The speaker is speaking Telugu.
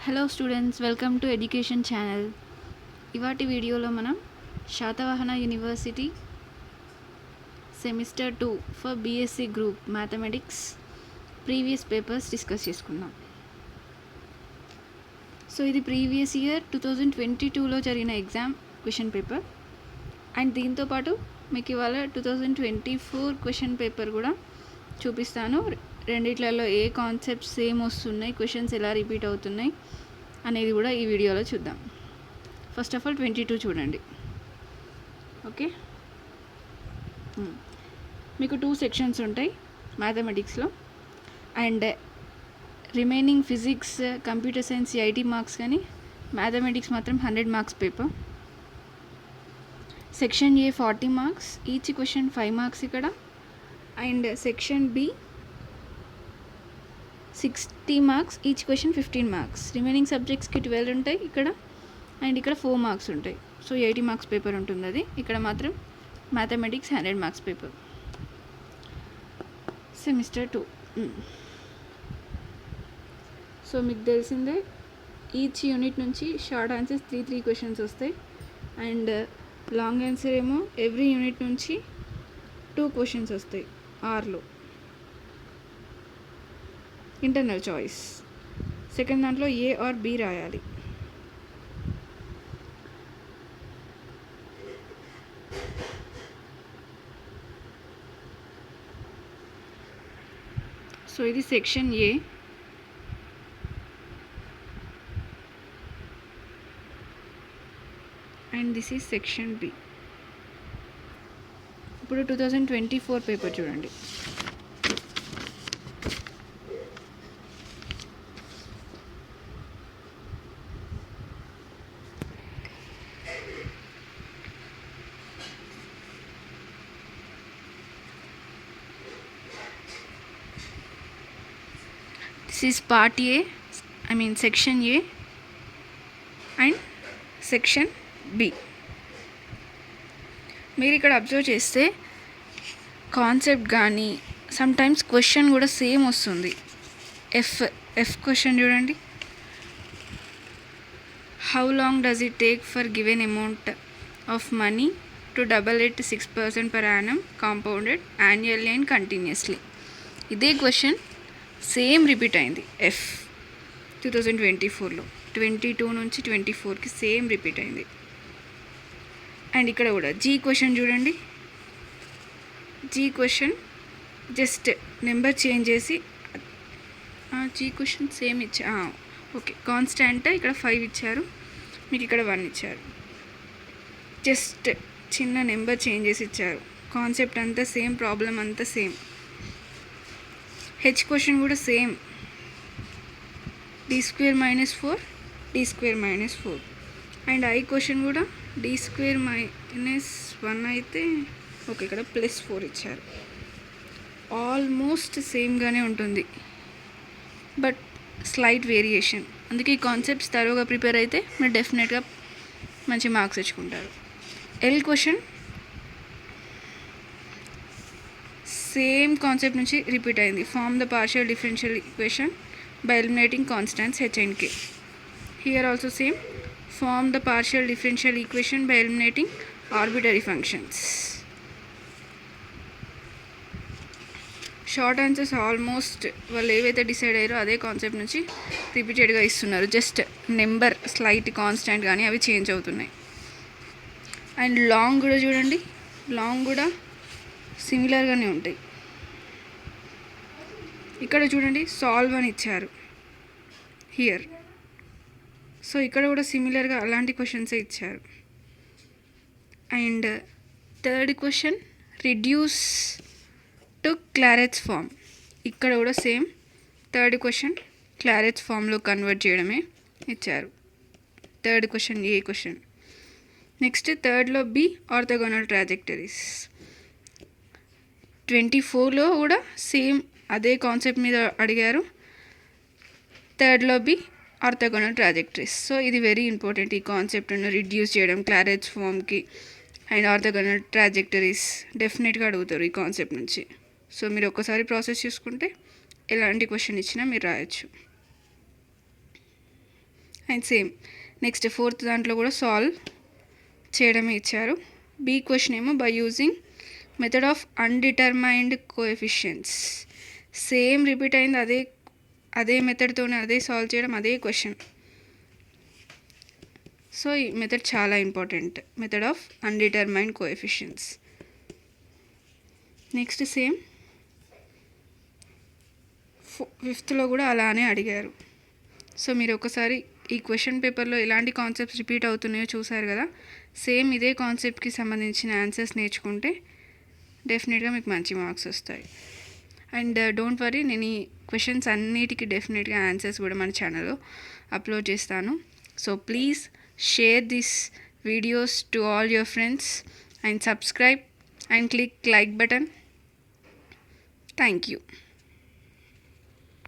Hello students, welcome to education channel. ఇవాటి వీడియోలో మనం Satavahana university semester 2 for BSc group mathematics previous papers discuss చేసుకుందాం. సో ఇది ప్రీవియస్ ఇయర్ 2022లో జరిగిన ఎగ్జామ్ క్వశ్చన్ పేపర్ అండ్ దీంతోపాటు మీకు ఇవాళ 2024 క్వశ్చన్ పేపర్ కూడా చూపిస్తాను. రెండిట్లలో ఏ కాన్సెప్ట్స్ సేమ్ వస్తున్నాయి, క్వశ్చన్స్ ఎలా రిపీట్ అవుతున్నాయి అనేది కూడా ఈ వీడియోలో చూద్దాం. ఫస్ట్ ఆఫ్ ఆల్ 22 చూడండి. ఓకే, మీకు 2 సెక్షన్స్ ఉంటాయి మ్యాథమెటిక్స్లో and remaining physics, computer science 80 marks, కానీ మ్యాథమెటిక్స్ మాత్రం 100 marks paper. Section A 40 marks, each question 5 marks ఇక్కడ. And section B 60 marks, each question 15 marks. Remaining సబ్జెక్ట్స్కి 12 ఉంటాయి ఇక్కడ అండ్ ఇక్కడ 4 మార్క్స్ ఉంటాయి. సో 80 మార్క్స్ పేపర్ ఉంటుంది అది. ఇక్కడ మాత్రం mathematics 100 marks paper. Semester 2. So మీకు తెలిసిందే, ఈచ్ యూనిట్ నుంచి షార్ట్ ఆన్సర్స్ 3 క్వశ్చన్స్ వస్తాయి అండ్ లాంగ్ ఆన్సర్ ఏమో ఎవ్రీ యూనిట్ నుంచి 2 క్వశ్చన్స్ వస్తాయి ఆర్లో. Internal choice. సెకండ్ దాంట్లో ఏ ఆర్ బి రాయాలి. సో ఇది section A. And this is section B. ఇప్పుడు 2024 పేపర్ చూడండి. This is part A, section A and section B. మీరు ఇక్కడ అబ్జర్వ్ చేస్తే కాన్సెప్ట్ కానీ సమ్టైమ్స్ క్వశ్చన్ కూడా సేమ్ వస్తుంది. ఎఫ్ క్వశ్చన్ చూడండి. How long does it take for given amount of money to double it 6% per annum compounded annually and continuously. ఇదే క్వశ్చన్ సేమ్ రిపీట్ అయింది. ఎఫ్ 2024లో 22 నుంచి 24కి సేమ్ రిపీట్ అయింది. అండ్ ఇక్కడ కూడా జీ క్వశ్చన్ చూడండి. G question just number change చేసి G question same okay, constant ఇక్కడ 5 ఇచ్చారు, మీకు ఇక్కడ 1 ఇచ్చారు. జస్ట్ చిన్న నెంబర్ చేంజ్ చేసి ఇచ్చారు. కాన్సెప్ట్ అంతా సేమ్, ప్రాబ్లం అంతా సేమ్. హెచ్ క్వశ్చన్ కూడా same, d² - 4 d² - 4. And I question కూడా d² - 1 అయితే ఓకే, ఇక్కడ +4 ఇచ్చారు. ఆల్మోస్ట్ సేమ్గానే ఉంటుంది బట్ స్లైట్ వేరియేషన్. అందుకే ఈ కాన్సెప్ట్స్ తరోగా ప్రిపేర్ అయితే మీరు డెఫినెట్గా మంచి మార్క్స్ తెచ్చుకుంటారు. ఎల్ క్వశ్చన్ సేమ్ కాన్సెప్ట్ నుంచి రిపీట్ అయింది. Form the partial differential equation by eliminating constants h and k. Here also same, form the partial differential equation by eliminating arbitrary functions. Short answers almost వాళ్ళు ఏవైతే డిసైడ్ అయ్యారో అదే కాన్సెప్ట్ నుంచి రిపీటెడ్గా ఇస్తున్నారు. జస్ట్ నెంబర్ స్లైట్ కాన్స్టాంట్ కానీ అవి చేంజ్ అవుతున్నాయి. అండ్ లాంగ్ కూడా చూడండి, లాంగ్ కూడా సిమిలర్గానే ఉంటాయి. ఇక్కడ చూడండి, సాల్వ్ అని ఇచ్చారు హియర్. సో ఇక్కడ కూడా సిమిలర్గా అలాంటి క్వశ్చన్సే ఇచ్చారు. And third question reduce to Clairaut's form. ఇక్కడ కూడా సేమ్, థర్డ్ క్వశ్చన్ క్లారెట్స్ ఫామ్లో కన్వర్ట్ చేయడమే ఇచ్చారు. Third question A question. Next థర్డ్లో బి ఆర్థోగోనల్ ట్రాజెక్టరీస్. 24లో కూడా సేమ్ అదే కాన్సెప్ట్ మీద అడిగారు. థర్డ్లో బి ఆర్థోగోనల్ ట్రాజెక్టరీస్. సో ఇది వెరీ ఇంపార్టెంట్, ఈ కాన్సెప్ట్ను రిడ్యూస్ చేయడం క్లారెట్స్ ఫామ్కి అండ్ ఆర్థోగోనల్ ట్రాజెక్టరీస్ డెఫినెట్గా అడుగుతారు ఈ కాన్సెప్ట్ నుంచి. సో మీరు ఒక్కసారి ప్రాసెస్ చూసుకుంటే ఎలాంటి క్వశ్చన్ ఇచ్చినా మీరు రాయొచ్చు. అండ్ సేమ్ నెక్స్ట్ ఫోర్త్ దాంట్లో కూడా సాల్వ్ చేయడమే ఇచ్చారు. బి క్వశ్చన్ ఏమో by using method of undetermined coefficients. Same repeat అయింది, అదే మెథడ్తోనే అదే సాల్వ్ చేయడం, అదే క్వశ్చన్. సో ఈ మెథడ్ చాలా important, method of undetermined coefficients. Next same ఫిఫ్త్లో కూడా అలానే అడిగారు. సో మీరు ఒకసారి ఈ క్వశ్చన్ పేపర్లో ఎలాంటి కాన్సెప్ట్స్ రిపీట్ అవుతున్నాయో చూసారు కదా. సేమ్ ఇదే కాన్సెప్ట్కి సంబంధించిన ఆన్సర్స్ నేర్చుకుంటే డెఫినెట్గా మీకు మంచి మార్క్స్ వస్తాయి. అండ్ డోంట్ వరీ, నేను ఈ క్వశ్చన్స్ అన్నిటికీ డెఫినెట్గా ఆన్సర్స్ కూడా మన ఛానల్లో అప్లోడ్ చేస్తాను. So please share this videos to all your friends and subscribe and click like button. Thank you.